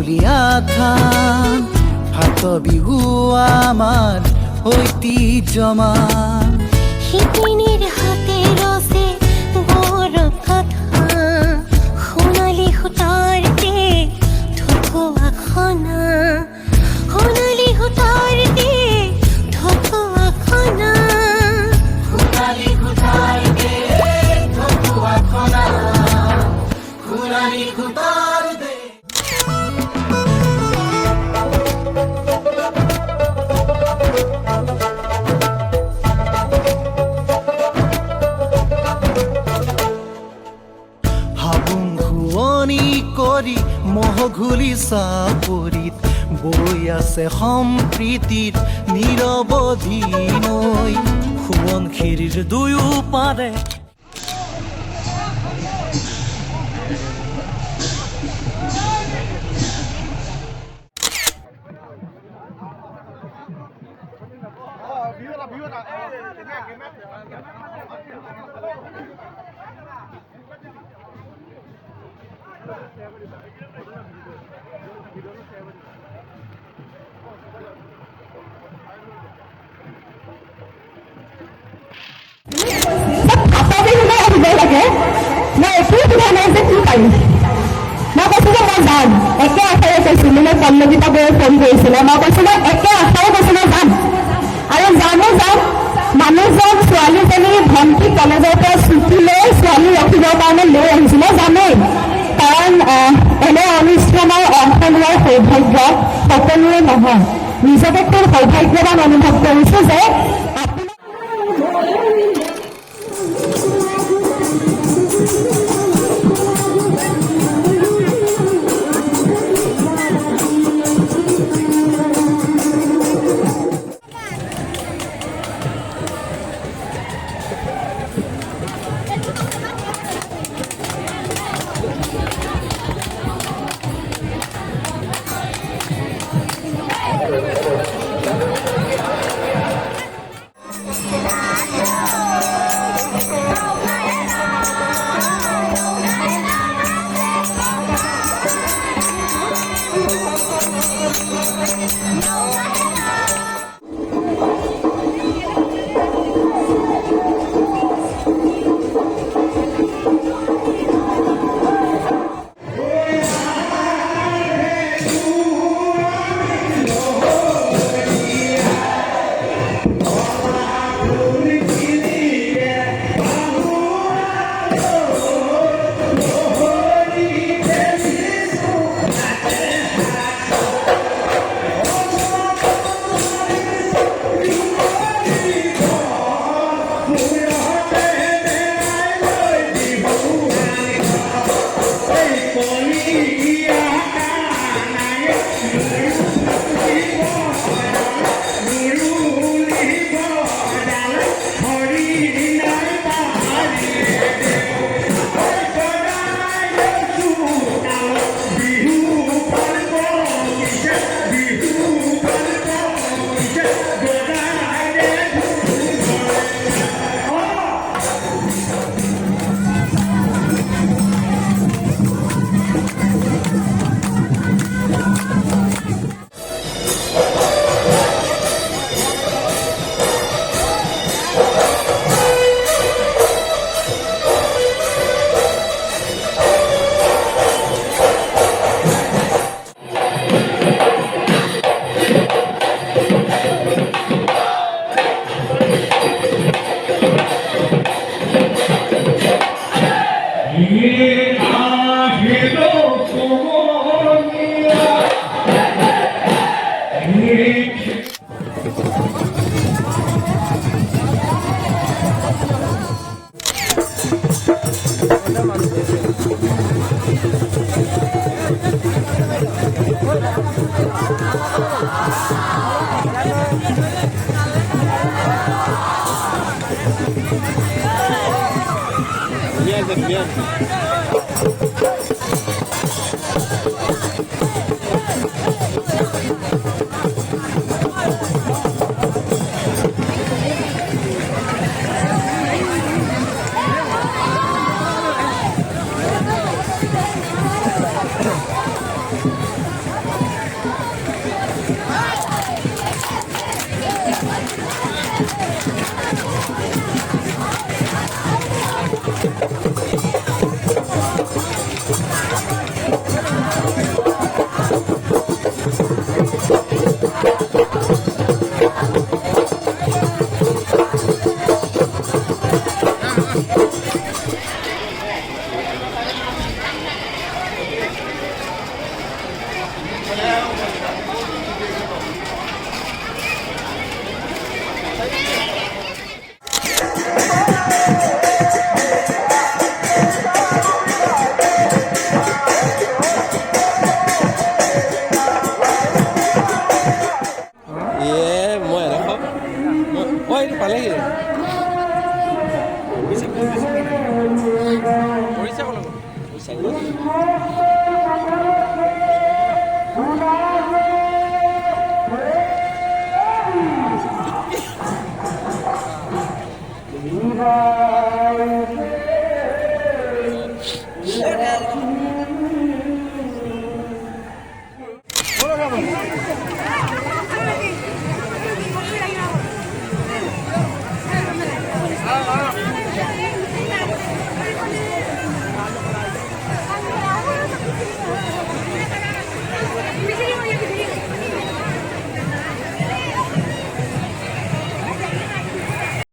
ঢুলীয়া থান ফাট বিহু আমাৰ ঐতিহ্যমান শিপিনীৰ হাতে ৰচে গৌৰৱ কথা সোণালী সূতাৰ দেশ ঢকুৱা খনা সোণালী সূতাৰ দেশ ঢকুৱা খনা সোণালী সূতাৰ দেশ ঢকুৱা খনা সোণালী সূতাৰ দেশ। কৰি মহঘুলি চাপৰিত বৈ আছে সম্প্ৰীতিৰ নিৰৱধি নৈ সোৱণশিৰিৰ দুয়ো পাৰে পল্লৱিতা বৌয়ে ফোন কৰিছিলে মই কৈছিলো একে আশাৰে কৈছিলো যাম আৰু যাম মানুহজন ছোৱালীজনী ভণ্টি কলেজৰ পৰা ছুটি লৈ ছোৱালী ৰখিবৰ কাৰণে লৈ আহিছিলে জানেই কাৰণ এনে অনুষ্ঠানৰ অংশ লোৱাৰ সৌভাগ্য সকলোৰে নহয় নিজকে খুব সৌভাগ্যৱান অনুভৱ কৰিছো যে বিচাৰিব